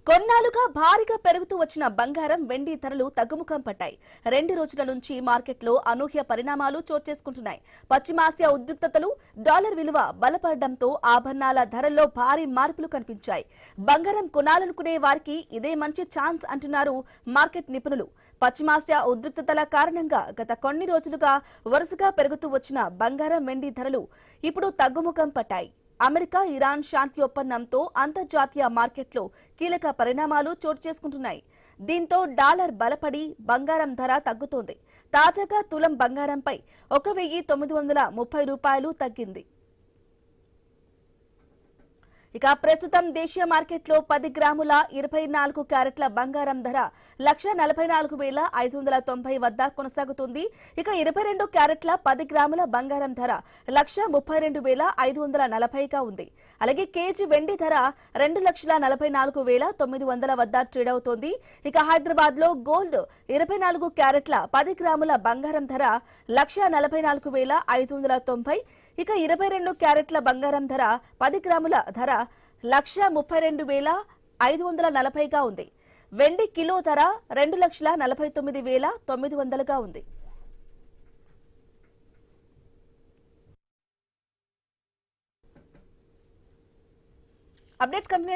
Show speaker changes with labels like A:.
A: కొన్నాళ్లుగా భారీగా పెరుగుతూ వచ్చిన బంగారం వెండి ధరలు తగ్గుముఖం పట్టాయి. 2 రోజుల నుంచి మార్కెట్లో అనూహ్య పరిణామాలు చోటు చేసుకుంటున్నాయి. పశ్చిమాసియా ఉద్రిక్తతలు, డాలర్ విలువ బలపడడంతో ఆభరణాల ధరల్లో భారీ మార్పులు కనిపించాయి. బంగారం కొనాలనుకునే వారికి ఇదే మంచి ఛాన్స్ అంటున్నారు మార్కెట్ నిపుణులు. పశ్చిమాసియా ఉద్రిక్తతల కారణంగా గత కొన్ని రోజులుగా వరుసగా పెరుగుతూ వచ్చిన బంగారం వెండి ధరలు ఇప్పుడు తగ్గుముఖం పట్టాయి. అమెరికా ఇరాన్ శాంతి ఒప్పందంతో అంతర్జాతీయ మార్కెట్లో కీలక పరిణామాలు చోటు చేసుకుంటున్నాయి. దీంతో డాలర్ బలపడి బంగారం ధర తగ్గుతోంది. తాజాగా తులం బంగారంపై 1930 రూపాయలు తగ్గింది. ఇక ప్రస్తుతం దేశీయ మార్కెట్లో 10 గ్రాముల 24 క్యారెట్ల బంగారం ధర 1,44,590 వద్ద కొనసాగుతుంది. ఇక 22 క్యారెట్ల 10 గ్రాముల బంగారం ధర 1,32,540గా ఉంది. అలాగే కేజీ వెండి ధర 2,44,900 వద్ద ట్రేడ్ అవుతోంది. ఇక హైదరాబాద్ లో గోల్డ్ 24 క్యారెట్ల 10 గ్రాముల బంగారం ధర 1,44,590. ఇక 22 క్యారెట్ల బంగారం ధర 10 గ్రాముల ధర 1,32,540గా ఉంది. వెండి కిలో ధర 2,49,900గా ఉంది. Updates continue